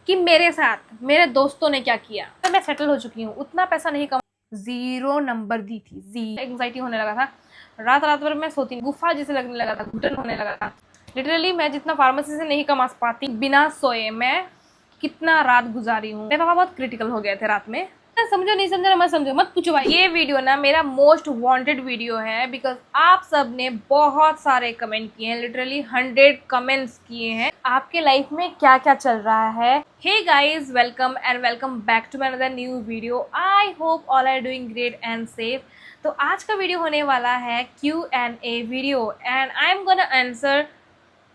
कि मेरे साथ मेरे दोस्तों ने क्या किया। तो मैं सेटल हो चुकी हूँ, उतना पैसा नहीं कमा, 0 नंबर दी थी, एंग्जाइटी होने लगा था। रात रात भर मैं सोती नहीं, गुफा जैसे लगने लगा था, घुटन होने लगा था। लिटरली मैं जितना फार्मेसी से नहीं कमा पाती बिना सोए, मैं कितना रात गुजारी हूँ। मेरे पापा बहुत क्रिटिकल हो गए थे रात में। समझो नहीं समझो मत समझो, मत पूछो भाई। ये वीडियो ना मेरा मोस्ट वांटेड वीडियो है, बिकॉज आप सब ने बहुत सारे कमेंट किए हैं, लिटरली 100 कमेंट्स किए हैं। आपके लाइफ में क्या क्या चल रहा है। Hey guys, welcome and welcome back to my another new video. I hope all are doing great and safe. तो आज का वीडियो होने वाला है Q&A video, and I am gonna answer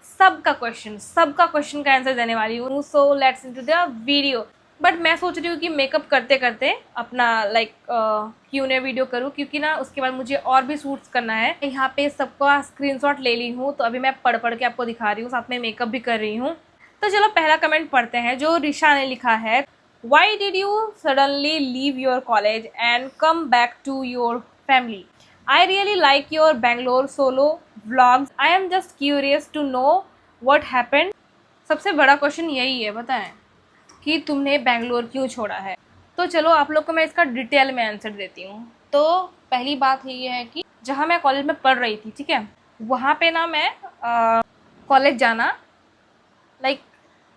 सबका क्वेश्चन का आंसर देने वाली हूँ। So let's into the video. But मैं सोच रही हूँ कि मेकअप करते करते अपना Q&A वीडियो करूँ, क्योंकि ना उसके बाद मुझे और भी शूट्स करना है। यहाँ पे सबका स्क्रीनशॉट ले ली हूँ, तो अभी मैं पढ़ पढ़ के आपको दिखा रही हूँ, साथ में मेकअप भी कर रही हूँ। तो चलो पहला कमेंट पढ़ते हैं, जो ऋषा ने लिखा है। Why did you suddenly leave your college and come back to your family? I really like your Bangalore solo vlogs. I am just curious to know what happened. सबसे बड़ा क्वेश्चन यही है, बताएं कि तुमने बैंगलोर क्यों छोड़ा है। तो चलो आप लोग को मैं इसका डिटेल में आंसर देती हूँ। तो पहली बात ये है कि जहाँ मैं कॉलेज में पढ़ रही थी, ठीक है, वहाँ पे ना मैं कॉलेज जाना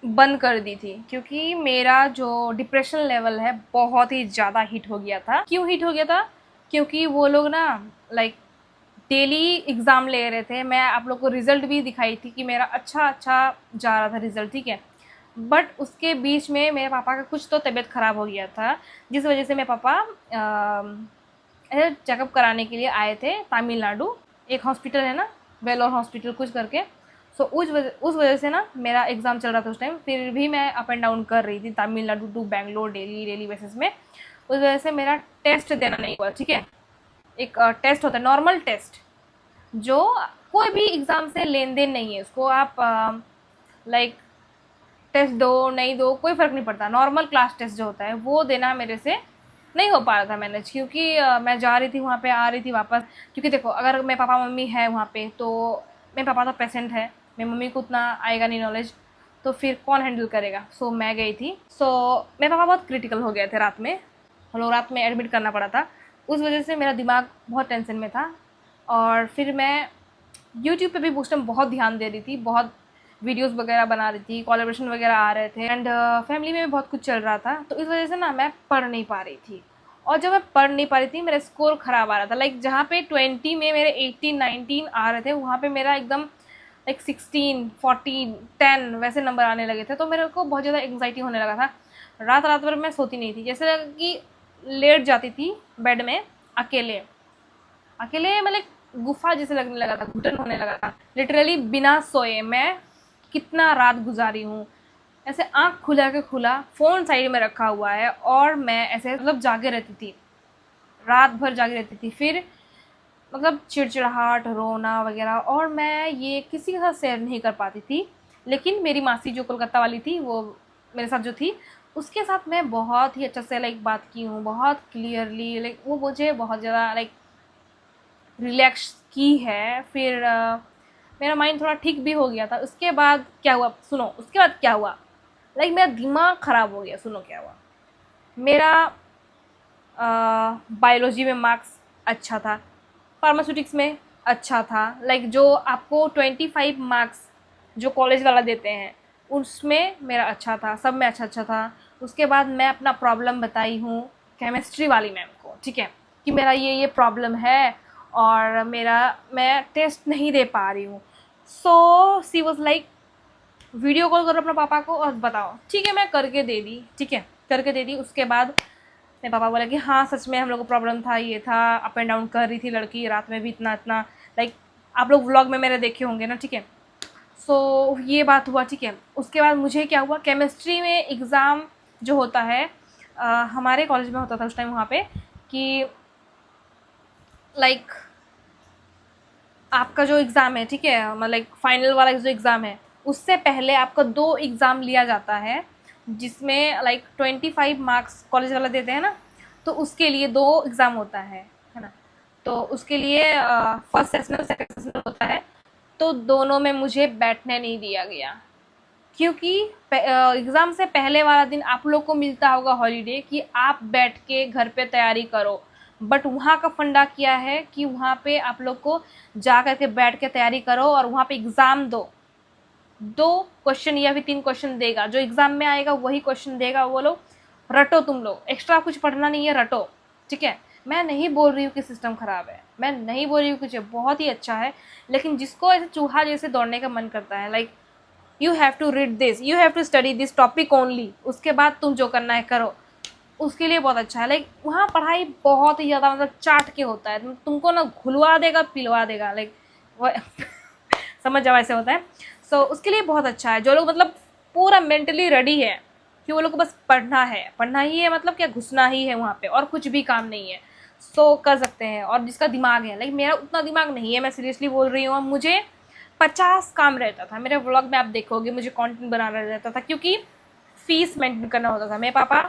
बंद कर दी थी, क्योंकि मेरा जो डिप्रेशन लेवल है बहुत ही ज़्यादा हिट हो गया था। क्यों हिट हो गया था? क्योंकि वो लोग ना डेली एग्ज़ाम ले रहे थे। मैं आप लोग को रिज़ल्ट भी दिखाई थी कि मेरा अच्छा जा रहा था रिज़ल्ट, ठीक है। बट उसके बीच में मेरे पापा का कुछ तो तबीयत ख़राब हो गया था, जिस वजह से मेरे पापा ऐसे चेकअप कराने के लिए आए थे तमिलनाडु। एक हॉस्पिटल है ना, वेलोर हॉस्पिटल कुछ करके। सो उस वजह से ना मेरा एग्ज़ाम चल रहा था उस टाइम। फिर भी मैं अप एंड डाउन कर रही थी Tamil Nadu to Bangalore daily basis में। उस वजह से मेरा टेस्ट देना नहीं हुआ, ठीक है। एक टेस्ट होता है, नॉर्मल टेस्ट, जो कोई भी एग्ज़ाम से लेन देन नहीं है। उसको आप टेस्ट दो नहीं दो कोई फ़र्क नहीं पड़ता। नॉर्मल क्लास टेस्ट जो होता है वो देना मेरे से नहीं हो पा रहा था मैनेज, क्योंकि मैं जा रही थी वहाँ पे, आ रही थी वापस। क्योंकि देखो, अगर मेरे पापा मम्मी है वहाँ पे, तो मेरे पापा तो पेशेंट है, मेरी मम्मी को उतना आएगा नहीं नॉलेज, तो फिर कौन हैंडल करेगा। सो मैं गई थी। सो मेरे पापा बहुत क्रिटिकल हो गए थे रात में, हम लोग रात में एडमिट करना पड़ा था। उस वजह से मेरा दिमाग बहुत टेंशन में था। और फिर मैं यूट्यूब पे भी उस टाइम बहुत ध्यान दे रही थी, बहुत वीडियोस वगैरह बना रही थी, कोलैबोरेशन वगैरह आ रहे थे, एंड फैमिली में भी बहुत कुछ चल रहा था। तो इस वजह से ना मैं पढ़ नहीं पा रही थी। और जब मैं पढ़ नहीं पा रही थी, मेरा स्कोर ख़राब आ रहा था। जहाँ पे 20 में मेरे 18 19 आ रहे थे, वहाँ पे मेरा एकदम 16 14 10 वैसे नंबर आने लगे थे। तो मेरे को बहुत ज़्यादा एंग्जाइटी होने लगा था। रात रात भर मैं सोती नहीं थी, जैसे कि लेट जाती थी बेड में अकेले अकेले, गुफा जैसे लगने लगा था, घुटन होने लगा था। लिटरली बिना सोए मैं कितना रात गुजारी हूँ। ऐसे आँख खुला के खुला, फ़ोन साइड में रखा हुआ है, और मैं ऐसे जागे रहती थी, रात भर जागी रहती थी। फिर चिड़चिड़ाहट, रोना वगैरह, और मैं ये किसी के साथ शेयर नहीं कर पाती थी। लेकिन मेरी मासी जो कोलकाता वाली थी, वो मेरे साथ जो थी, उसके साथ मैं बहुत ही अच्छे से बात की हूँ, बहुत क्लियरली। वो मुझे बहुत ज़्यादा रिलैक्स की है। फिर मेरा माइंड थोड़ा ठीक भी हो गया था। उसके बाद क्या हुआ सुनो, उसके बाद क्या हुआ, मेरा दिमाग ख़राब हो गया। सुनो क्या हुआ। मेरा बायोलॉजी में मार्क्स अच्छा था, फार्मास्यूटिक्स में अच्छा था। जो आपको 25 मार्क्स जो कॉलेज वाला देते हैं, उसमें मेरा अच्छा था, सब में अच्छा था। उसके बाद मैं अपना प्रॉब्लम बताई हूँ केमिस्ट्री वाली मैम को, ठीक है, कि मेरा ये प्रॉब्लम है, और मैं टेस्ट नहीं दे पा रही हूँ। सो सी वॉज वीडियो कॉल करो अपने पापा को और बताओ। ठीक है, मैं करके दे दी, ठीक है, करके दे दी। उसके बाद मेरे पापा बोले कि हाँ सच में हम लोग को प्रॉब्लम था, ये था, अप एंड डाउन कर रही थी लड़की, रात में भी इतना इतना। आप लोग व्लॉग में मेरे देखे होंगे ना, ठीक है। सो ये बात हुआ, ठीक है। उसके बाद मुझे क्या हुआ, केमिस्ट्री में एग्ज़ाम जो होता है, हमारे कॉलेज में होता था उस टाइम वहाँ पे, कि आपका जो एग्ज़ाम है, ठीक है, फाइनल वाला जो एग्ज़ाम है, उससे पहले आपका 2 एग्ज़ाम लिया जाता है, जिसमें 25 मार्क्स कॉलेज वाला देते हैं ना, तो उसके लिए 2 एग्ज़ाम होता है ना। तो उसके लिए फर्स्ट सेशनल, सेकंड सेशनल होता है। तो दोनों में मुझे बैठने नहीं दिया गया। क्योंकि एग्ज़ाम से पहले वाला दिन आप लोग को मिलता होगा हॉलीडे कि आप बैठ के घर पे तैयारी करो, बट वहाँ का फंडा क्या है कि वहाँ पे आप लोग को जा कर के बैठ के तैयारी करो और वहाँ पे एग्ज़ाम दो। 2 क्वेश्चन या फिर 3 क्वेश्चन देगा, जो एग्ज़ाम में आएगा वही क्वेश्चन देगा वो लोग। रटो तुम लोग, एक्स्ट्रा कुछ पढ़ना नहीं है, रटो, ठीक है। मैं नहीं बोल रही हूँ कि सिस्टम ख़राब है, मैं नहीं बोल रही हूँ कुछ बहुत ही अच्छा है, लेकिन जिसको ऐसे चूहा जैसे दौड़ने का मन करता है, like you have to read this, you have to study this topic only, उसके बाद तुम जो करना है करो, उसके लिए बहुत अच्छा है। लाइक वहाँ पढ़ाई बहुत ही ज़्यादा मतलब चाट के होता है, तुमको ना घुलवा देगा पिलवा देगा, लाइक समझ जाओ ऐसे होता है। सो उसके लिए बहुत अच्छा है। जो लोग मतलब पूरा मेंटली रेडी है कि वो लोग को बस पढ़ना है, पढ़ना ही है, मतलब क्या घुसना ही है वहाँ पे और कुछ भी काम नहीं है, सो कर सकते हैं। और जिसका दिमाग है, लाइक मेरा उतना दिमाग नहीं है, मैं सीरियसली बोल रही हूँ, मुझे 50 काम रहता था मेरे व्लॉग में, आप देखोगे मुझे कंटेंट बनाना रहता था, क्योंकि फ़ीस मेंटेन करना होता था। मेरे पापा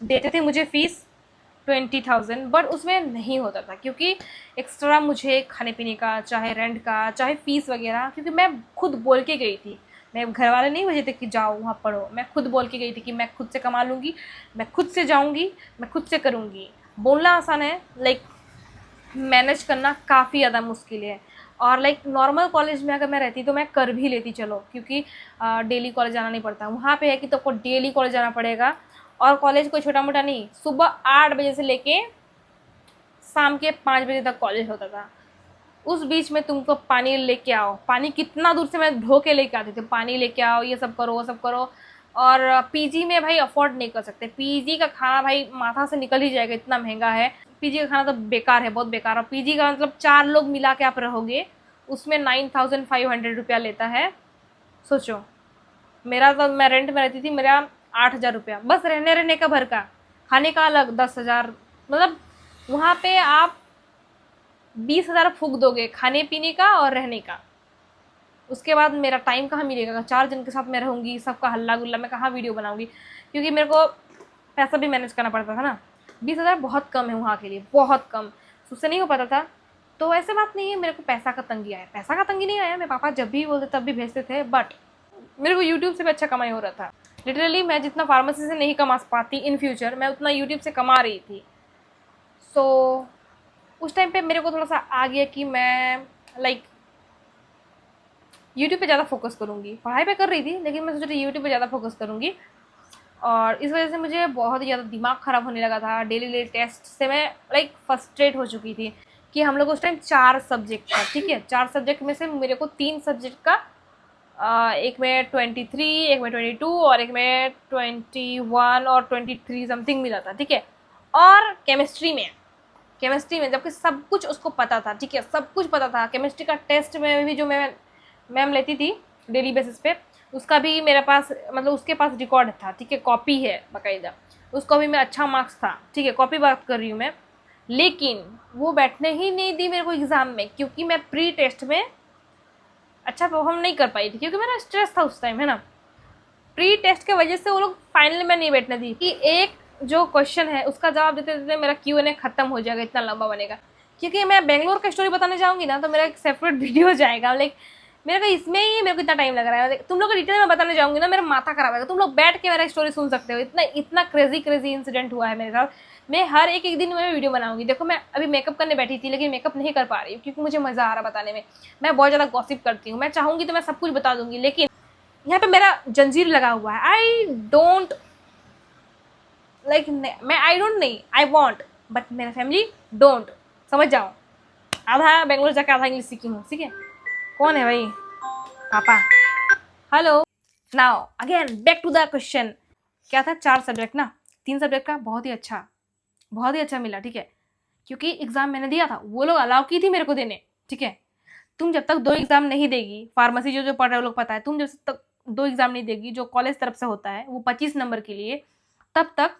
देते थे मुझे फ़ीस 20,000, बट उसमें नहीं होता था क्योंकि एक्स्ट्रा मुझे खाने पीने का, चाहे रेंट का, चाहे फ़ीस वगैरह, क्योंकि मैं खुद बोल के गई थी, मैं घर वाले नहीं भेजे थे कि जाओ वहाँ पढ़ो, मैं खुद बोल के गई थी कि मैं खुद से कमा लूँगी, मैं खुद से जाऊँगी, मैं खुद से करूँगी। बोलना आसान है, लाइक मैनेज करना काफ़ी ज़्यादा मुश्किल है। और लाइक नॉर्मल कॉलेज में अगर मैं रहती तो मैं कर भी लेती चलो, क्योंकि डेली कॉलेज जाना नहीं पड़ता। वहाँ पे है कि तुमको डेली कॉलेज जाना पड़ेगा, और कॉलेज कोई छोटा मोटा नहीं, सुबह 8 बजे से लेके शाम के 5 बजे तक कॉलेज होता था। उस बीच में तुमको पानी लेके आओ, पानी कितना दूर से मैं ढो के लेके आती थी, पानी लेके आओ, ये सब करो वो सब करो। और पीजी में भाई अफोर्ड नहीं कर सकते, पीजी का खाना भाई माथा से निकल ही जाएगा, इतना महंगा है पीजी का खाना, तो बेकार है, बहुत बेकार। और पीजी का मतलब 4 लोग मिला के आप रहोगे, उसमें 9,500 रुपया लेता है। सोचो, मेरा तो, मैं रेंट में रहती थी, मेरा 8,000 रुपया बस रहने रहने का भर का, खाने का अलग 10,000, मतलब वहाँ पे आप 20,000 फूक दोगे खाने पीने का और रहने का। उसके बाद मेरा टाइम कहाँ मिलेगा, 4 जन के साथ मैं रहूँगी, सबका हल्ला गुल्ला, मैं कहाँ वीडियो बनाऊँगी, क्योंकि मेरे को पैसा भी मैनेज करना पड़ता था ना। 20,000 बहुत कम है वहाँ के लिए, बहुत कम, उससे नहीं हो पाता था। तो ऐसे बात नहीं है मेरे को पैसा का तंगी आया, पैसा का तंगी नहीं आया, मेरे पापा जब भी बोलते तब भी भेजते थे, बट मेरे को यूट्यूब से भी अच्छा कमाई हो रहा था। लिटरली मैं जितना फार्मेसी से नहीं कमा पाती इन फ्यूचर, मैं उतना यूट्यूब से कमा रही थी। सो उस टाइम पे मेरे को थोड़ा सा आ गया कि मैं लाइक यूट्यूब पे ज़्यादा फोकस करूँगी। पढ़ाई पे कर रही थी, लेकिन मैं सोच रही यूट्यूब पे ज़्यादा फोकस करूँगी। और इस वजह से मुझे बहुत ही ज़्यादा दिमाग ख़राब होने लगा था। डेली टेस्ट से मैं लाइक फ्रस्ट्रेट हो चुकी थी कि हम लोग उस टाइम 4 सब्जेक्ट था, ठीक है। 4 सब्जेक्ट में से मेरे को 3 सब्जेक्ट का एक में 23, एक में 22 और एक में 21 और 23 समथिंग मिला था, ठीक है। और केमिस्ट्री में जबकि सब कुछ उसको पता था, ठीक है, सब कुछ पता था। केमिस्ट्री का टेस्ट में भी जो मैम लेती थी डेली बेसिस पे, उसका भी मेरे पास, मतलब उसके पास रिकॉर्ड था, ठीक है, कॉपी है बाकायदा, उसको भी मैं अच्छा मार्क्स था, ठीक है, कॉपी बात कर रही हूँ मैं। लेकिन वो बैठने ही नहीं दी मेरे को एग्ज़ाम में, क्योंकि मैं प्री टेस्ट में अच्छा परफॉर्म नहीं कर पाई थी, क्योंकि मेरा स्ट्रेस था उस टाइम, है ना। प्री टेस्ट के वजह से वो लोग फाइनल में नहीं बैठने दी कि एक जो क्वेश्चन है उसका जवाब देते देते मेरा Q&A खत्म हो जाएगा, इतना लंबा बनेगा। क्योंकि मैं बेंगलोर का स्टोरी बताने जाऊँगी ना तो मेरा एक सेपरेट वीडियो हो जाएगा, लाइक मेरे को इसमें ही मेरे को इतना टाइम लग रहा है। तुम लोग को डिटेल में बताने जाऊँगी ना मेरा माथा खराब होगा, तुम लोग बैठ के मेरा स्टोरी सुन सकते हो। इतना इतना क्रेजी इंसिडेंट हुआ है मेरे साथ। मैं हर एक दिन में वीडियो बनाऊंगी। देखो मैं अभी मेकअप करने बैठी थी, लेकिन मेकअप नहीं कर पा रही हूँ क्योंकि मुझे मज़ा आ रहा बताने में। मैं बहुत ज़्यादा गॉसिप करती हूँ, मैं चाहूँगी तो मैं सब कुछ बता दूंगी, लेकिन यहाँ पे मेरा जंजीर लगा हुआ है। आई डोंट लाइक, मैं आई डोंट नहीं, आई वॉन्ट, बट मेरा फैमिली डोंट। समझ जाओ, आधा बेंगलोर जाकर आधा इंग्लिश सीखी हूँ, ठीक है। कौन है भाई? पापा। Hello. Now again back to the question. क्या था? 4 सब्जेक्ट ना, 3 सब्जेक्ट का बहुत ही अच्छा मिला, ठीक है। क्योंकि एग्जाम मैंने दिया था, वो लोग अलाउ की थी मेरे को देने, ठीक है। तुम जब तक 2 एग्जाम नहीं देगी, फार्मेसी जो जो पढ़ रहे हो लोग पता है, तुम जब तक 2 एग्जाम नहीं देगी जो कॉलेज तरफ से होता है वो 25 नंबर के लिए, तब तक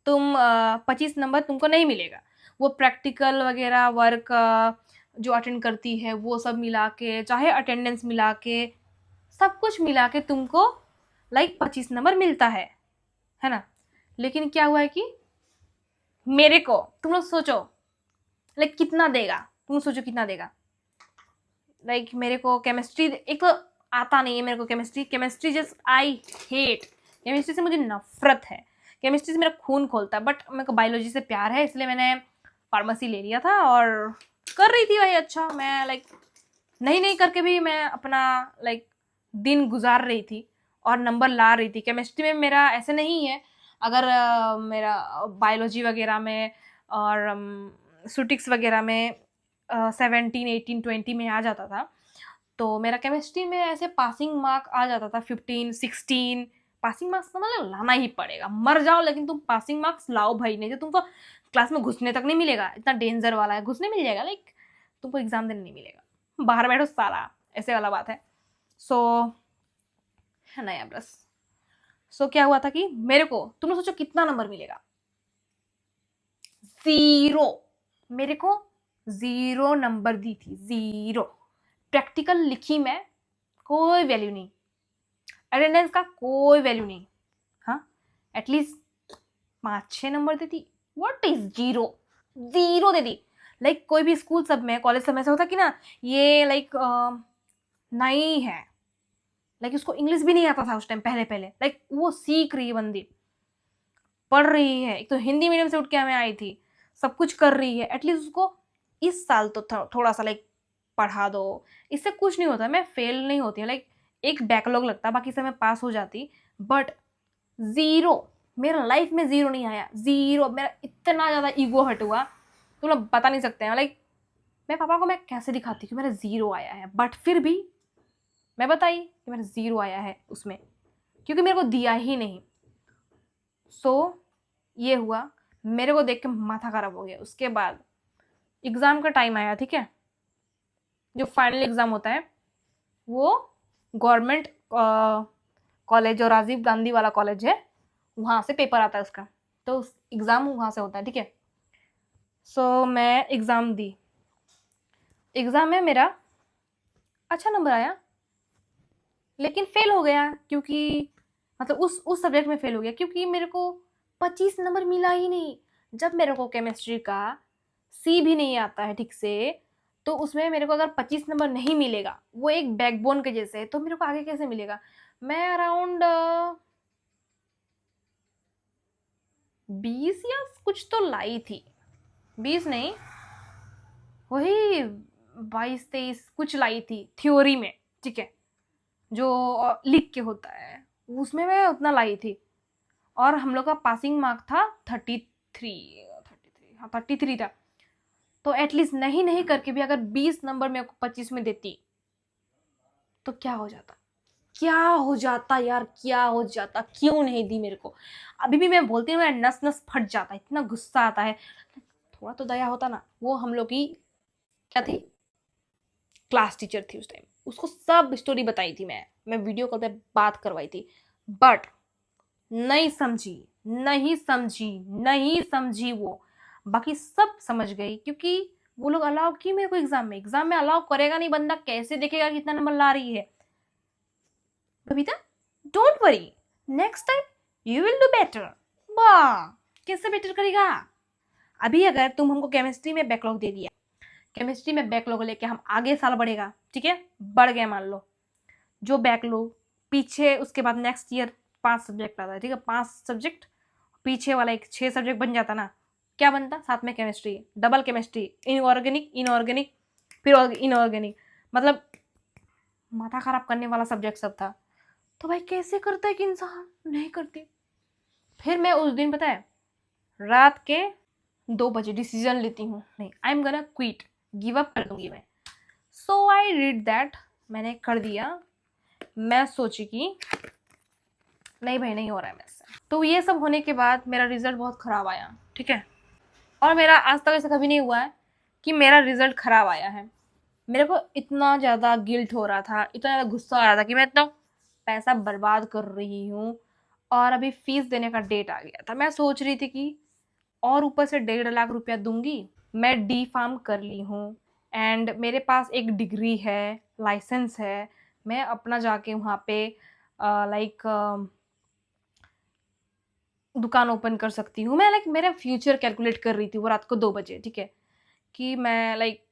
तुम 25 नंबर तुमको नहीं मिलेगा। वो प्रैक्टिकल वगैरह वर्क जो अटेंड करती है वो सब मिला के, चाहे अटेंडेंस मिला के, सब कुछ मिला के तुमको लाइक 25 नंबर मिलता है ना। लेकिन क्या हुआ है कि मेरे को, तुम लोग सोचो लाइक कितना देगा, तुम सोचो कितना देगा। लाइक मेरे को केमिस्ट्री, एक तो आता नहीं है मेरे को chemistry. Chemistry just I hate, chemistry से मुझे नफरत है, केमिस्ट्री से मेरा खून खोलता है। बट मेरे को बायोलॉजी से प्यार है, इसलिए मैंने फार्मेसी ले लिया था और कर रही थी भाई। अच्छा, मैं लाइक नहीं करके भी मैं अपना लाइक दिन गुजार रही थी और नंबर ला रही थी। केमिस्ट्री में मेरा ऐसे नहीं है, अगर मेरा बायोलॉजी वगैरह में और सुटिक्स वगैरह में 17, 18, 20 में आ जाता था, तो मेरा केमिस्ट्री में ऐसे पासिंग मार्क आ जाता था 15, 16। पासिंग मार्क्स तो मतलब लाना ही पड़ेगा, मर जाओ लेकिन तुम पासिंग मार्क्स लाओ भाई, नहीं तो तुमको क्लास में घुसने तक नहीं मिलेगा। इतना डेंजर वाला है, घुसने मिल जाएगा लाइक तुमको एग्जाम देने नहीं मिलेगा, बाहर बैठो साला, ऐसे वाला बात है। सो है ना यार, बस। सो क्या हुआ था कि मेरे को, तुमने सोचो कितना नंबर मिलेगा? 0। मेरे को 0 नंबर दी थी, 0। प्रैक्टिकल लिखी मैं, कोई वैल्यू नहीं, अटेंडेंस का कोई वैल्यू नहीं। हाँ, एटलीस्ट 5-6 नंबर देती। What is 0? 0 they the. Like कोई भी स्कूल सब में, कॉलेज सब में ऐसा होता कि ना, ये लाइक नहीं है, लाइक उसको इंग्लिश भी नहीं आता था उस टाइम, पहले पहले लाइक वो सीख रही है बंदी, पढ़ रही है। एक तो हिंदी मीडियम से उठ के हमें आई थी, सब कुछ कर रही है, एटलीस्ट उसको इस साल तो थोड़ा सा लाइक पढ़ा दो। इससे कुछ नहीं होता, मैं फेल नहीं होती, लाइक एक बैकलॉग लगता, बाकी सब मैं पास हो जाती। बट 0, मेरा लाइफ में 0 नहीं आया, 0। मेरा इतना ज़्यादा ईगो हट हुआ, तुम लोग बता नहीं सकते हैं। लाइक मैं पापा को मैं कैसे दिखाती कि मेरा 0 आया है, बट फिर भी मैं बताई कि मेरा 0 आया है उसमें, क्योंकि मेरे को दिया ही नहीं। सो ये हुआ, मेरे को देख के माथा खराब हो गया। उसके बाद एग्ज़ाम का टाइम आया, ठीक है, जो फाइनल एग्ज़ाम होता है वो गवर्नमेंट कॉलेज और राजीव गांधी वाला कॉलेज है, वहाँ से पेपर आता है उसका, तो एग्ज़ाम वहाँ से होता है, ठीक है। सो मैं एग्ज़ाम दी, एग्ज़ाम में मेरा अच्छा नंबर आया, लेकिन फेल हो गया, क्योंकि मतलब उस सब्जेक्ट में फेल हो गया, क्योंकि मेरे को 25 नंबर मिला ही नहीं। जब मेरे को केमिस्ट्री का सी भी नहीं आता है ठीक से, तो उसमें मेरे को अगर 25 नंबर नहीं मिलेगा, वो एक बैकबोन के जैसे है, तो मेरे को आगे कैसे मिलेगा? मैं अराउंड 20 या कुछ तो लाई थी, 20 नहीं, वही 22-23 कुछ लाई थी थ्योरी में, ठीक है, जो लिख के होता है, उसमें मैं उतना लाई थी। और हम लोग का पासिंग मार्क था 33, हाँ 33 था। तो एटलीस्ट नहीं करके भी अगर 20 नंबर मेरे को 25 में देती, तो क्या हो जाता, क्या हो जाता यार, क्या हो जाता? क्यों नहीं दी मेरे को? अभी भी मैं बोलती हूँ, मेरा नस नस फट जाता है, इतना गुस्सा आता है। थोड़ा तो दया होता ना। वो हम लोग की क्या थी, क्लास टीचर थी उस टाइम, उसको सब स्टोरी बताई थी, मैं वीडियो कॉल पे बात करवाई थी, बट नहीं समझी, नहीं समझी वो। बाकी सब समझ गई, क्योंकि वो लोग अलाउ की मेरे को एग्जाम में अलाउ करेगा नहीं बंदा, कैसे देखेगा कितना नंबर ला रही है? Kavita, don't worry, next time you will do better. वाह, कैसे बेटर करेगा? अभी अगर तुम हमको केमिस्ट्री में बैकलॉग दे दिया, केमिस्ट्री में बैकलॉग लेके हम आगे साल बढ़ेगा, ठीक है, बढ़ गए मान लो, जो बैकलॉग पीछे उसके बाद नेक्स्ट ईयर 5 सब्जेक्ट आता है, ठीक है, 5 सब्जेक्ट, पीछे वाला एक 6 सब्जेक्ट बन जाता ना, क्या बनता? साथ में केमिस्ट्री, डबल केमिस्ट्री, इनऑर्गेनिक फिर इनऑर्गेनिक, मतलब माथा खराब करने वाला सब्जेक्ट सब था। तो भाई कैसे करता है कि इंसान? नहीं करती। फिर मैं उस दिन पता है रात के 2 बजे डिसीजन लेती हूँ, नहीं, आई am gonna quit, give up कर दूंगी मैं। सो आई रीड दैट, मैंने कर दिया। मैं सोची कि नहीं भाई, नहीं हो रहा है मेरे से। तो ये सब होने के बाद मेरा रिजल्ट बहुत ख़राब आया, ठीक है, और मेरा आज तक ऐसा कभी नहीं हुआ है कि मेरा रिजल्ट ख़राब आया है। मेरे को इतना ज़्यादा गिल्ट हो रहा था, इतना ज़्यादा गुस्सा आ रहा था कि मैं इतना पैसा बर्बाद कर रही हूँ, और अभी फीस देने का डेट आ गया था। मैं सोच रही थी कि और ऊपर से 1.5 लाख रुपया दूंगी। मैं डी फार्म कर ली हूँ एंड मेरे पास एक डिग्री है, लाइसेंस है, मैं अपना जाके वहाँ पे लाइक दुकान ओपन कर सकती हूँ। मैं लाइक मेरा फ्यूचर कैलकुलेट कर रही थी वो रात को 2 बजे, ठीक है, कि मैं लाइक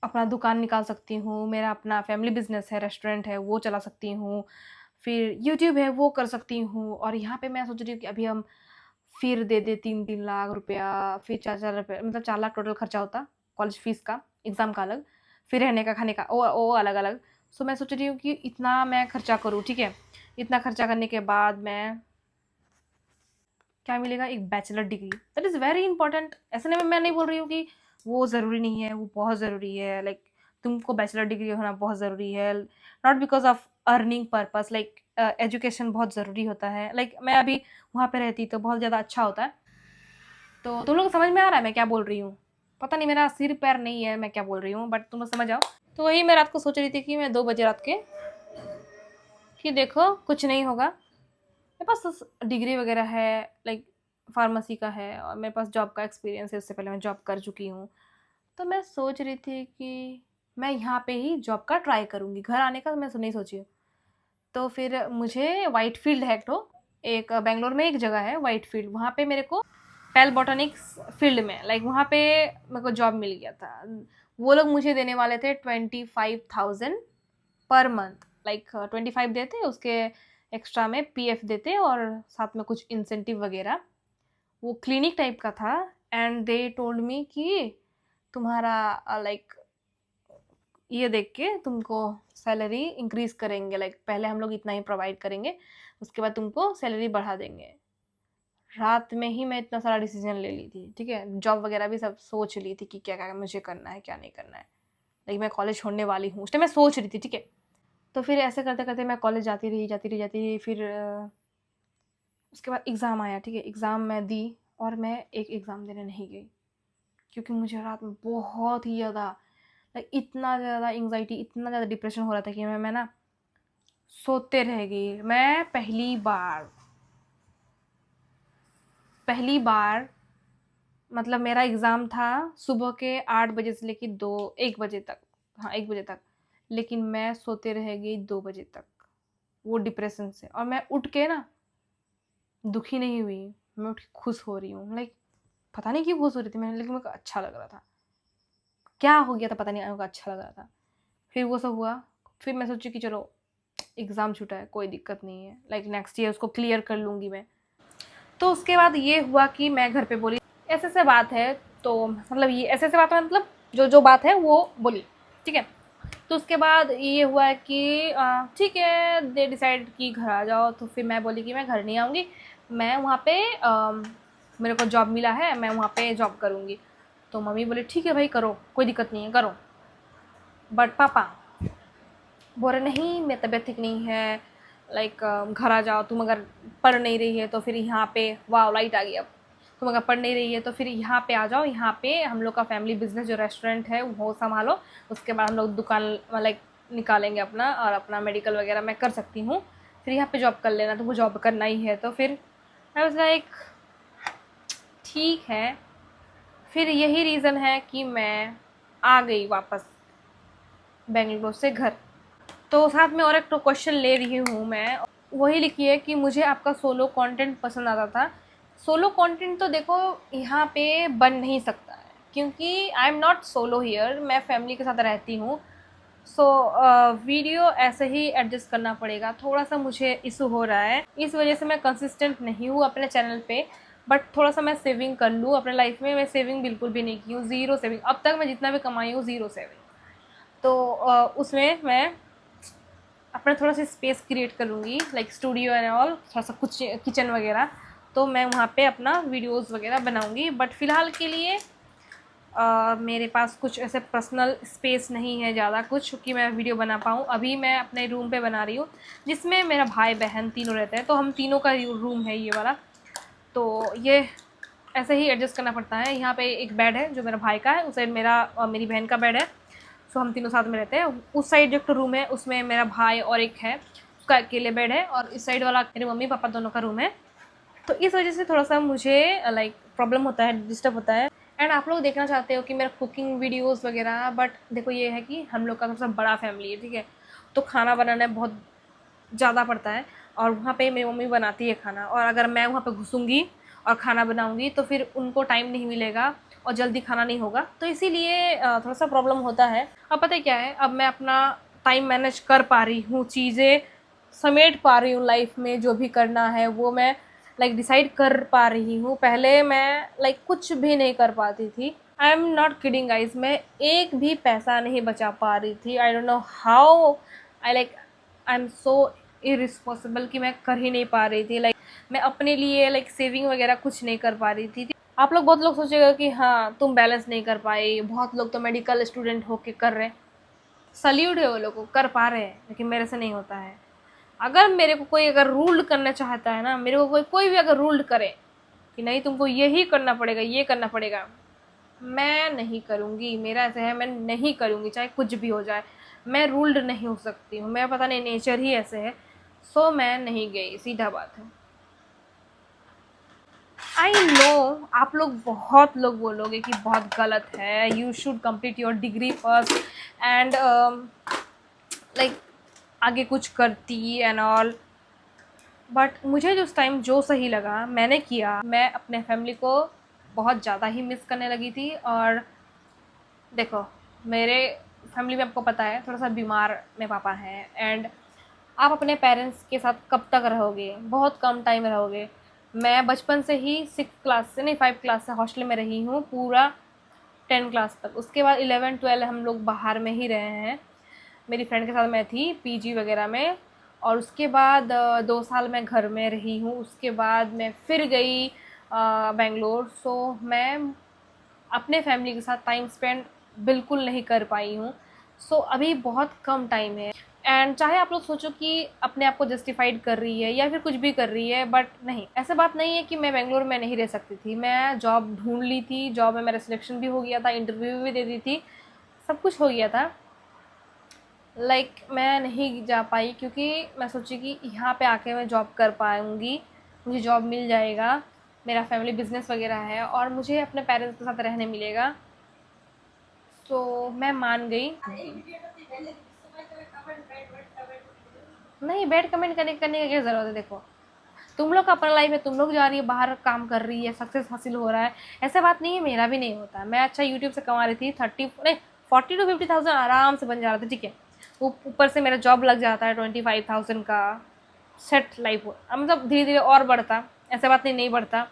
अपना दुकान निकाल सकती हूँ, मेरा अपना फैमिली बिज़नेस है, रेस्टोरेंट है, वो चला सकती हूँ, फिर यूट्यूब है, वो कर सकती हूँ। और यहाँ पे मैं सोच रही हूँ कि अभी हम फिर दे दे 3-3 लाख रुपया, फिर 4-4 रुपए, मतलब 4 लाख टोटल खर्चा होता, कॉलेज फीस का, एग्ज़ाम का अलग, फिर रहने का, खाने का वो अलग-अलग। सो मैं सोच रही हूँ कि इतना मैं खर्चा करूँ, ठीक है? इतना खर्चा करने के बाद मैं क्या मिलेगा? एक bachelor degree, that is very important. ऐसे नहीं, मैं नहीं बोल रही हूँ कि वो ज़रूरी नहीं है, वो बहुत ज़रूरी है। लाइक तुमको बैचलर डिग्री होना बहुत ज़रूरी है, not because of earning purpose. Like education बहुत ज़रूरी होता है। लाइक मैं अभी वहाँ पे रहती तो बहुत ज़्यादा अच्छा होता है। तो तुम लोग को समझ में आ रहा है मैं क्या बोल रही हूँ? पता नहीं मेरा सिर पैर नहीं है मैं क्या बोल रही हूँ, बट तुम लोग समझ आओ। तो वही मैं रात को सोच रही थी कि मैं 2 बजे रात के, कि देखो कुछ नहीं होगा, मेरे पास डिग्री वगैरह है, लाइक फार्मेसी का है, और मेरे पास जॉब का एक्सपीरियंस है, उससे पहले मैं जॉब कर चुकी हूँ। तो मैं सोच रही थी कि मैं यहाँ पे ही जॉब का ट्राई करूँगी, घर आने का मैं नहीं सोची हूँ। तो फिर मुझे व्हाइटफ़ील्ड है एक बैंगलोर में एक जगह है व्हाइटफ़ील्ड, वहाँ पे मेरे को पेल बॉटनिक्स फील्ड में, लाइक वहाँ पे मेरे को जॉब मिल गया था। वो लोग मुझे देने वाले थे 25,000 पर मंथ, लाइक 25 देते, उसके एक्स्ट्रा में पीएफ देते और साथ में कुछ इंसेंटिव वगैरह। वो क्लिनिक टाइप का था, एंड दे टोल्ड मी कि तुम्हारा लाइक ये देख के तुमको सैलरी इंक्रीज करेंगे, लाइक पहले हम लोग इतना ही प्रोवाइड करेंगे, उसके बाद तुमको सैलरी बढ़ा देंगे। रात में ही मैं इतना सारा डिसीजन ले ली थी, ठीक है? जॉब वगैरह भी सब सोच ली थी कि क्या क्या मुझे करना है, क्या नहीं करना है। लाइक मैं कॉलेज छोड़ने वाली हूँ, उस टाइम मैं सोच रही थी, ठीक है? तो फिर ऐसे करते करते मैं कॉलेज जाती रही, फिर उसके बाद एग्ज़ाम आया, ठीक है? एग्ज़ाम मैं दी, और मैं एक एग्ज़ाम देने नहीं गई, क्योंकि मुझे रात में बहुत ही ज़्यादा, लाइक इतना ज़्यादा एंग्जाइटी, इतना ज़्यादा डिप्रेशन हो रहा था कि मैं ना सोते रह गई। मैं पहली बार मतलब मेरा एग्ज़ाम था सुबह के 8 बजे से लेके 1 बजे तक, हाँ 1 बजे तक, लेकिन मैं सोते रह गई 2 बजे तक, वो डिप्रेशन से। और मैं उठ के ना दुखी नहीं हुई, मैं उठ के खुश हो रही हूँ। लाइक पता नहीं क्यों खुश हो रही थी मैं, लेकिन मेरे को अच्छा लग रहा था। क्या हो गया था पता नहीं, मेरे को अच्छा लग रहा था। फिर वो सब हुआ, फिर मैं सोची कि चलो एग्ज़ाम छूटा है, कोई दिक्कत नहीं है, लाइक नेक्स्ट ईयर उसको क्लियर कर लूँगी मैं। तो उसके बाद ये हुआ कि मैं घर पे बोली ऐसे-ऐसे बात है, तो मतलब ये ऐसे-ऐसे बात है, मतलब जो बात है वो बोली, ठीक है? तो उसके बाद ये हुआ कि ठीक है, दे डिसाइड कि घर आ जाओ। तो फिर मैं बोली कि मैं घर नहीं आऊँगी, मैं वहाँ पे मेरे को जॉब मिला है, मैं वहाँ पे जॉब करूँगी। तो मम्मी बोली ठीक है भाई करो, कोई दिक्कत नहीं है, करो। बट पापा बोल रहे नहीं, मेरी तबीयत ठीक नहीं है, लाइक घर आ जाओ, तुम अगर पढ़ नहीं रही है तो फिर यहाँ पे, वाह लाइट आ गई अब, तुम अगर पढ़ नहीं रही है तो फिर यहाँ पे आ जाओ, यहाँ पे हम लोग का फैमिली बिजनेस जो रेस्टोरेंट है वो संभालो, उसके बाद हम लोग दुकान लाइक निकालेंगे अपना, और अपना मेडिकल वगैरह मैं कर सकती हूँ, फिर यहाँ पे जॉब कर लेना, तुमको जॉब करना ही है। तो फिर आई वाज लाइक ठीक है। फिर यही रीज़न है कि मैं आ गई वापस बेंगलुरु से घर। तो साथ में और एक तो क्वेश्चन ले रही हूँ मैं, वही लिखी है कि मुझे आपका सोलो कंटेंट पसंद आता था। सोलो कंटेंट तो देखो यहाँ पे बन नहीं सकता है, क्योंकि आई एम नॉट सोलो हियर, मैं फैमिली के साथ रहती हूँ। सो वीडियो ऐसे ही एडजस्ट करना पड़ेगा। थोड़ा सा मुझे इशू हो रहा है, इस वजह से मैं कंसिस्टेंट नहीं हूँ अपने चैनल पे। बट थोड़ा सा मैं सेविंग कर लूँ अपने लाइफ में। मैं सेविंग बिल्कुल भी नहीं की हूँ, ज़ीरो सेविंग अब तक। मैं जितना भी कमाई हूँ ज़ीरो सेविंग। तो उसमें मैं अपना थोड़ा सा स्पेस क्रिएट करूँगी, लाइक स्टूडियो एंड ऑल, थोड़ा सा कुछ किचन वगैरह, तो मैं वहाँ पे अपना वीडियोस वगैरह बनाऊँगी। बट फ़िलहाल के लिए मेरे पास कुछ ऐसे पर्सनल स्पेस नहीं है ज़्यादा कुछ कि मैं वीडियो बना पाऊँ। अभी मैं अपने रूम पे बना रही हूँ, जिसमें मेरा भाई बहन तीनों रहते हैं, तो हम तीनों का रूम है ये वाला। तो ये ऐसे ही एडजस्ट करना पड़ता है। यहाँ पे एक बेड है जो मेरा भाई का है, उस साइड मेरा और मेरी बहन का बेड है। सो हम तीनों साथ में रहते हैं। उस साइड जो एक रूम है उसमें मेरा भाई और एक है, उसका अकेले बेड है, और इस साइड वाला मेरे मम्मी पापा दोनों का रूम है। तो इस वजह से थोड़ा सा मुझे लाइक प्रॉब्लम होता है, डिस्टर्ब होता है। एंड आप लोग देखना चाहते हो कि मेरा कुकिंग वीडियोस वगैरह, बट देखो ये है कि हम लोग का थोड़ा सा बड़ा फैमिली है, ठीक है? तो खाना बनाना बहुत ज़्यादा पड़ता है, और वहाँ पे मेरी मम्मी बनाती है खाना, और अगर मैं वहाँ पे घुसूँगी और खाना बनाऊँगी तो फिर उनको टाइम नहीं मिलेगा, और जल्दी खाना नहीं होगा, तो इसीलिए थोड़ा सा प्रॉब्लम होता है। अब पता है क्या है, अब मैं अपना टाइम मैनेज कर पा रही हूँ, चीज़ें समेट पा रही हूँ लाइफ में, जो भी करना है वो मैं लाइक डिसाइड कर पा रही हूँ। पहले मैं लाइक कुछ भी नहीं कर पाती थी। I am not kidding guys, मैं एक भी पैसा नहीं बचा पा रही थी। I don't know how, I am so irresponsible कि मैं कर ही नहीं पा रही थी। लाइक मैं अपने लिए लाइक सेविंग वगैरह कुछ नहीं कर पा रही थी। आप लोग, बहुत लोग सोचेगा कि हाँ तुम बैलेंस नहीं कर पाई, बहुत लोग तो मेडिकल स्टूडेंट होके कर रहे हैं, सल्यूट है वो लोग को, कर पा रहे हैं, लेकिन मेरे से नहीं होता है। अगर मेरे को कोई अगर रूल्ड करना चाहता है ना, मेरे को कोई भी अगर रूल्ड करे कि नहीं तुमको यही करना पड़ेगा, ये करना पड़ेगा, मैं नहीं करूँगी। मेरा ऐसे है, मैं नहीं करूँगी चाहे कुछ भी हो जाए। मैं रूल्ड नहीं हो सकती हूँ, मेरा पता नहीं नेचर ही ऐसे है। सो मैं नहीं गई, सीधा बात है। आई नो आप लोग, बहुत लोग बोलोगे कि बहुत गलत है, you should complete your degree first and like आगे कुछ करती एंड ऑल। बट मुझे जिस टाइम जो सही लगा मैंने किया। मैं अपने फैमिली को बहुत ज़्यादा ही मिस करने लगी थी। और देखो, मेरे फैमिली में आपको पता है थोड़ा सा बीमार मेरे पापा हैं, एंड आप अपने पेरेंट्स के साथ कब तक रहोगे, बहुत कम टाइम रहोगे। मैं बचपन से ही 6 क्लास से नहीं 5 क्लास से हॉस्टल में रही हूँ, पूरा 10 क्लास तक। उसके बाद 11-12 हम लोग बाहर में ही रहे हैं। मेरी फ्रेंड के साथ मैं थी पीजी वगैरह में, और उसके बाद 2 साल मैं घर में रही हूँ। उसके बाद मैं फिर गई बेंगलोर। सो मैं अपने फैमिली के साथ टाइम स्पेंड बिल्कुल नहीं कर पाई हूँ। सो अभी बहुत कम टाइम है। एंड चाहे आप लोग सोचो कि अपने आप को जस्टिफाइड कर रही है या फिर कुछ भी कर रही है, बट नहीं, ऐसा बात नहीं है कि मैं बेंगलोर में नहीं रह सकती थी। मैं जॉब ढूंढ ली थी, जॉब में मेरा सिलेक्शन भी हो गया था, इंटरव्यू भी दे दी थी, सब कुछ हो गया था। मैं नहीं जा पाई क्योंकि मैं सोची कि यहाँ पे आके मैं जॉब कर पाऊँगी, मुझे जॉब मिल जाएगा, मेरा फैमिली बिजनेस वगैरह है और मुझे अपने पेरेंट्स के साथ रहने मिलेगा। तो मैं मान गई। नहीं, बैड कमेंट करने की क्या ज़रूरत है। देखो, तुम लोग का अपना लाइफ है, तुम लोग जा रही है बाहर, काम कर रही है, सक्सेस हासिल हो रहा है, ऐसा बात नहीं है मेरा भी नहीं होता। मैं अच्छा यूट्यूब से कमा रही थी, 30 नहीं 40 to 50,000 आराम से बन जा रहा था, ठीक है। ऊपर से मेरा जॉब लग जाता है 25,000 का, सेट लाइफ हो। मतलब धीरे धीरे और बढ़ता, ऐसा बात नहीं बढ़ता।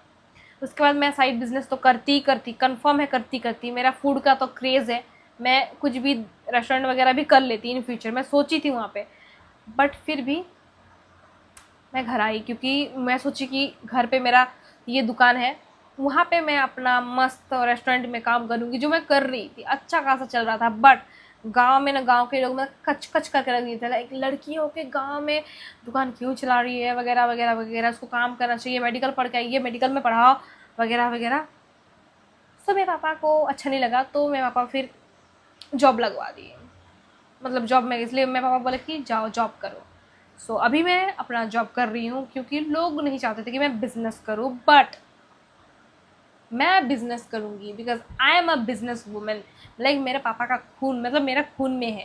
उसके बाद मैं साइड बिजनेस तो करती ही करती, कन्फर्म है करती करती। मेरा फूड का तो क्रेज़ है, मैं कुछ भी रेस्टोरेंट वगैरह भी कर लेती इन फ्यूचर, मैं सोची थी वहाँ पे। बट फिर भी मैं घर आई क्योंकि मैं सोची कि घर पे मेरा ये दुकान है, वहाँ पे मैं अपना मस्त रेस्टोरेंट में काम करूँगी, जो मैं कर रही थी, अच्छा खासा चल रहा था। बट गांव में ना, गांव के लोग ना कच कच करके रख दिए थे, लाइक लड़की होके गांव में दुकान क्यों चला रही है, वगैरह वगैरह वगैरह, उसको काम करना चाहिए, मेडिकल पढ़ के आई है, मेडिकल में पढ़ाओ, वगैरह वगैरह। सो मेरे पापा को अच्छा नहीं लगा, तो मेरे पापा फिर जॉब लगवा दिए। मतलब जॉब में, इसलिए मेरे पापा बोले कि जाओ जॉब करो। सो अभी मैं अपना जॉब कर रही हूँ क्योंकि लोग नहीं चाहते थे कि मैं बिजनेस करूँ, बट मैं बिजनेस करूँगी because I am a business women. Like मेरे पापा का खून, मतलब मेरा खून में है।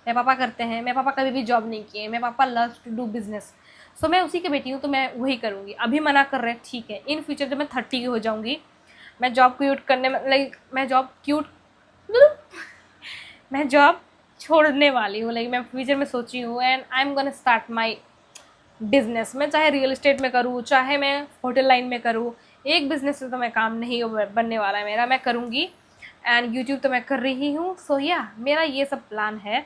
मेरे पापा करते हैं, मेरे पापा कभी भी जॉब नहीं किए, मेरे पापा लव टू डू बिजनेस। सो मैं उसी की बेटी हूँ, तो मैं वही करूँगी। अभी मना कर रहे हैं, ठीक है, इन फ्यूचर जब मैं 30 की हो जाऊँगी, मैं जॉब क्यूट करने में, लाइक मैं जॉब क्यूट मैं जॉब छोड़ने वाली हूँ। लाइक मैं फ्यूचर में सोची हूँ, and I am gonna start my business. मैं चाहे रियल एस्टेट में करूँ, चाहे मैं होटल लाइन में करूँ, एक बिजनेस से तो मैं काम नहीं बनने वाला है मेरा, मैं करूँगी। एंड यूट्यूब तो मैं कर रही हूँ। सो या मेरा ये सब प्लान है।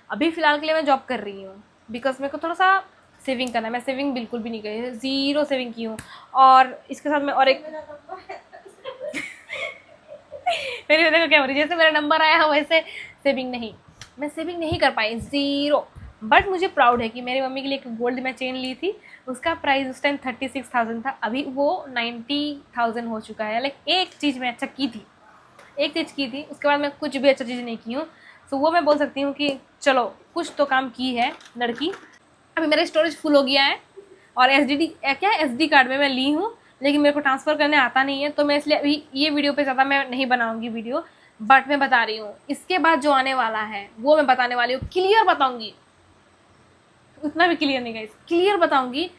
अभी फ़िलहाल के लिए मैं जॉब कर रही हूँ बिकॉज मेरे को थोड़ा सा सेविंग करना है। मैं सेविंग बिल्कुल भी नहीं करी, ज़ीरो सेविंग की हूँ। और इसके साथ मैं और एक मेरी देखो क्या हो रही है, जैसे मेरा नंबर आया वैसे सेविंग नहीं, मैं सेविंग नहीं कर पाई, ज़ीरो। बट मुझे प्राउड है कि मेरी मम्मी के लिए एक गोल्ड मैं चेन ली थी, उसका प्राइस उस टाइम 36,000 था, अभी वो 90,000 हो चुका है। लाइक एक चीज़ मैं अच्छा की थी, एक चीज़ की थी, उसके बाद मैं कुछ भी अच्छा चीज़ नहीं की हूँ। सो वो मैं बोल सकती हूँ कि चलो कुछ तो काम की है लड़की। अभी मेरा स्टोरेज फुल हो गया है, और SD कार्ड में मैं ली हूँ, लेकिन मेरे को ट्रांसफ़र करने आता नहीं है, तो मैं इसलिए अभी ये वीडियो पे ज़्यादा मैं नहीं बनाऊँगी वीडियो। बट मैं बता रही हूँ, इसके बाद जो आने वाला है वो मैं बताने वाली हूँ, क्लियर बताऊँगी। उतना भी क्लियर नहीं गाइस, क्लियर बताऊँगी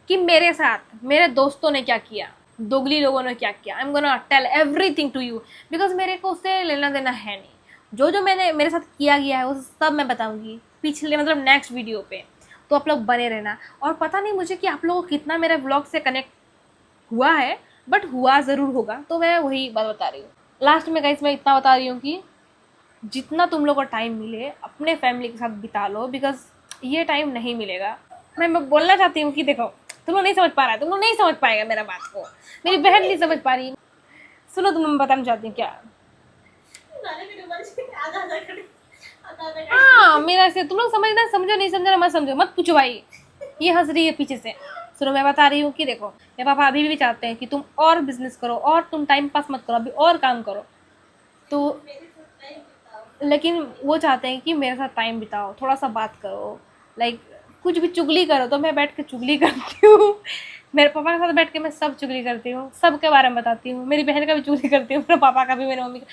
कि मेरे साथ मेरे दोस्तों ने क्या किया, दोगली लोगों ने क्या किया, I am gonna tell everything to you, because मेरे को उससे लेना देना है नहीं। जो जो मैंने मेरे साथ किया गया है वो सब मैं बताऊंगी पिछले मतलब नेक्स्ट वीडियो पे, तो आप लोग बने रहना। और पता नहीं मुझे कि आप लोगों को कितना मेरे ब्लॉग से कनेक्ट हुआ है, बट हुआ ज़रूर होगा, तो मैं वही बात बता रही हूँ। लास्ट में गाइस मैं इतना बता रही हूँ कि जितना तुम लोग को टाइम मिले अपने फैमिली के साथ बिता लो, बिकॉज ये टाइम नहीं मिलेगा। मैं बोलना चाहती हूँ कि देखो तुम लोग नहीं समझ पा रहा है, तुम लोग नहीं समझ पाएगा मेरा बात को, मेरी बहन नहीं समझ पा रही। सुनो तुम बताना चाहती हूँ क्या, हाँ मेरा से तुम लोग समझना, समझो नहीं समझना मत समझो, मत पूछो भाई, ये हंस रही है पीछे से। सुनो मैं बता रही हूँ कि देखो मेरे पापा अभी भी चाहते हैं कि तुम और बिजनेस करो और तुम टाइम पास मत करो, अभी और काम करो, तो लेकिन वो चाहते हैं कि मेरे साथ टाइम बिताओ, थोड़ा सा बात करो, लाइक कुछ भी चुगली करो, तो मैं बैठ के चुगली करती हूँ। मेरे पापा के साथ बैठ के मैं सब चुगली करती हूँ, सबके बारे में बताती हूँ, मेरी बहन का भी चुगली करती हूँ, मेरे पापा का भी, मेरी मम्मी का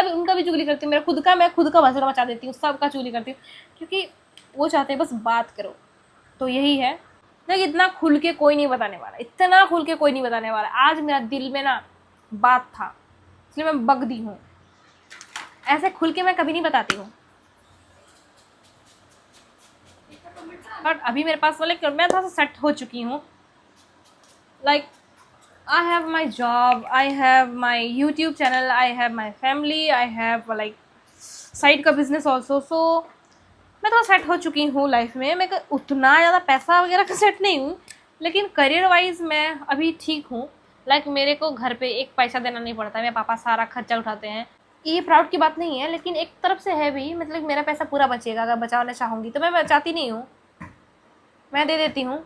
नहीं, उनका भी चुगली करती हूँ, मेरा खुद का भसड़ा मचा देती हूँ, सबका चुगली करती हूँ, क्योंकि वो चाहते हैं बस बात करो। तो यही है, लेकिन इतना खुल के कोई नहीं बताने वाला, इतना खुल के कोई नहीं बताने वाला। आज मेरा दिल में ना बात था, इसलिए मैं बक दी हूँ, ऐसे खुल के मैं कभी नहीं बताती हूँ। बट अभी मेरे पास वाले मैं थोड़ा सा सेट हो चुकी हूँ, like I have my job, I have my YouTube channel, I have my family, I have like side का बिजनेस ऑल्सो। सो मैं थोड़ा सेट हो चुकी हूँ लाइफ में। मैं उतना ज़्यादा पैसा वगैरह का सेट नहीं हूँ, लेकिन करियर वाइज मैं अभी ठीक हूँ। लाइक मेरे को घर पे एक पैसा देना नहीं पड़ता है, मेरे पापा सारा खर्चा उठाते हैं। ये प्राउड की बात नहीं है, लेकिन एक तरफ से है भी, मतलब मेरा पैसा पूरा बचेगा, अगर बचाना चाहूँगी तो। मैं बचाती नहीं हूँ, मैं दे देती हूँ।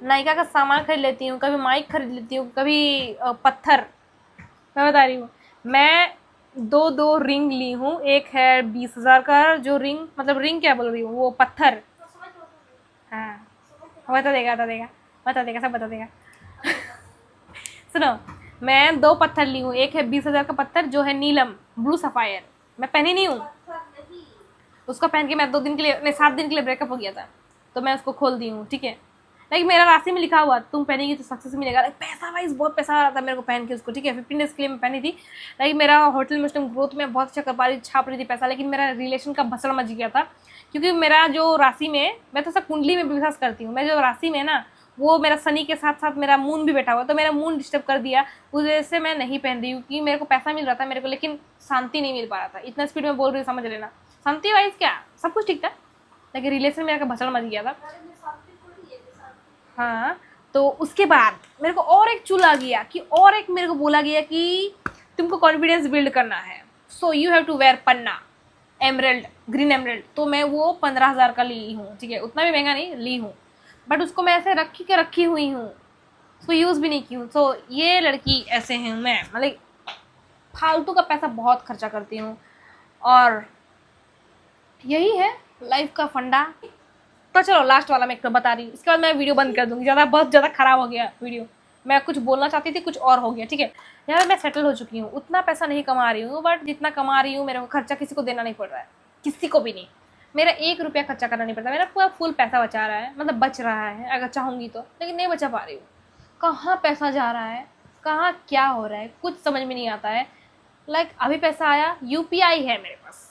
नायका का सामान खरीद लेती हूँ, कभी माइक खरीद लेती हूँ, कभी पत्थर। मैं बता रही हूँ, मैं दो रिंग ली हूँ, एक है 20,000 का जो रिंग, मतलब रिंग क्या बोल रही हूँ, वो पत्थर। हाँ बता देगा सब बता देगा। सुनो मैं 2 पत्थर ली हूँ, एक है 20,000 का पत्थर जो है नीलम ब्लू सफायर, मैं पहनी नहीं हूँ उसको, पहन के मैं 2 दिन के लिए नहीं 7 दिन के लिए ब्रेकअप हो गया था, तो मैं उसको खोल दी हूँ, ठीक है। लाइक मेरा राशि में लिखा हुआ तुम पहनेगी तो सक्सेस मिलेगा, लाइक पैसा वाइज बहुत पैसा आ रहा था मेरे को पहन के उसको, ठीक है। 15 डेज के लिए मैं पहनी थी। लाइक मेरा होटल में उस टाइम ग्रोथ में बहुत अच्छा कर पा रही, छाप रही थी पैसा, लेकिन मेरा रिलेशन का भसड़ मच गया था, क्योंकि मेरा जो राशि में, मैं तो सब कुंडली में विश्वास करती हूँ, मैं जो राशि में ना वो मेरा शनि के साथ साथ मेरा मून भी बैठा हुआ, तो मेरा मून डिस्टर्ब कर दिया, उस वजह से मैं नहीं पहन रही हूँ। कि मेरे को पैसा मिल रहा था मेरे को, लेकिन शांति नहीं मिल पा रहा था। इतना स्पीड में बोल रही हूँ, समझ लेना। शांति वाइज क्या सब कुछ ठीक था, लेकिन रिलेशन मेरा का भसड़ मच गया था। हाँ तो उसके बाद मेरे को और एक चूल आ गया कि और एक मेरे को बोला गया कि तुमको कॉन्फिडेंस बिल्ड करना है, so you have to wear पन्ना एमरल्ड, ग्रीन एमरल्ड। तो मैं वो 15,000 का ली हूँ, ठीक है, उतना भी महंगा नहीं ली हूँ, बट उसको मैं ऐसे रखी हुई हूँ, उसको यूज़ भी नहीं की हूँ। तो ये लड़की ऐसे हैं, मैं मतलब फालतू का पैसा बहुत खर्चा करती हूँ, और यही है लाइफ का फंडा। तो चलो लास्ट वाला मैं एक तो बता रही हूँ, इसके बाद मैं वीडियो बंद कर दूँगी, बहुत ज़्यादा ख़राब हो गया वीडियो। मैं कुछ बोलना चाहती थी, कुछ और हो गया, ठीक है। यहाँ मैं सेटल हो चुकी हूँ, उतना पैसा नहीं कमा रही हूँ, बट जितना कमा रही हूँ मेरे को खर्चा किसी को देना नहीं पड़ रहा है, किसी को भी नहीं। मेरा 1 रुपया खर्चा करना नहीं पड़ता, मेरा पूरा फुल पैसा बचा रहा है, मतलब बच रहा है अगर चाहूँगी तो, लेकिन नहीं बचा पा रही हूँ। कहाँ पैसा जा रहा है, कहाँ क्या हो रहा है, कुछ समझ में नहीं आता है। लाइक अभी पैसा आया, UPI है मेरे पास,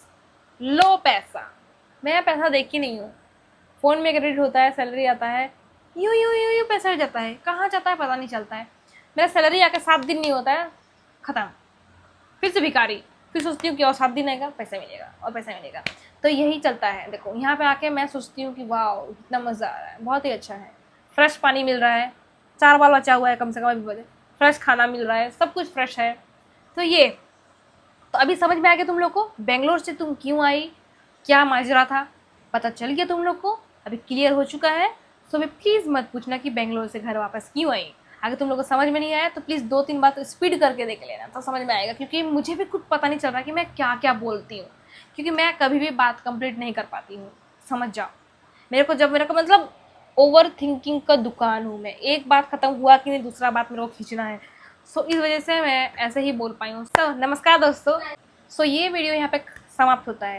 लो पैसा, मैं पैसा देखी नहीं हूँ। फ़ोन में क्रेडिट होता है, सैलरी आता है, यूँ पैसा जाता है, कहाँ जाता है पता नहीं चलता है। मेरा सैलरी आकर 7 दिन नहीं होता है, ख़त्म, फिर से भिखारी, फिर सोचती हूँ कि और 7 दिन आएगा, पैसा मिलेगा और पैसा मिलेगा। तो यही चलता है। देखो यहाँ पे आके मैं सोचती हूँ कि वाह कितना मज़ा आ रहा है, बहुत ही अच्छा है, फ्रेश पानी मिल रहा है, 4 बार बचा हुआ है कम से कम अभी बजे, फ्रेश खाना मिल रहा है, सब कुछ फ्रेश है। तो ये तो अभी समझ में आ गया तुम लोग को, बेंगलोर से तुम क्यों आई, क्या माजरा था, पता चल गया तुम लोग को, अभी क्लियर हो चुका है। सो अभी प्लीज़ मत पूछना कि बेंगलोर से घर वापस क्यों आई। अगर तुम लोग को समझ में नहीं आया तो प्लीज़ 2-3 बार स्पीड करके देख लेना, तो समझ में आएगा, क्योंकि मुझे भी कुछ पता नहीं चल रहा कि मैं क्या क्या बोलती हूँ, क्योंकि मैं कभी भी बात कंप्लीट नहीं कर पाती हूँ, समझ जाओ। मेरे को मतलब ओवर थिंकिंग का दुकान हूँ मैं, एक बात ख़त्म हुआ कि नहीं दूसरा बात मेरे को खींचना है। सो इस वजह से मैं ऐसे ही बोल पाई हूँ। सो नमस्कार दोस्तों, सो ये वीडियो यहाँ पे समाप्त होता है।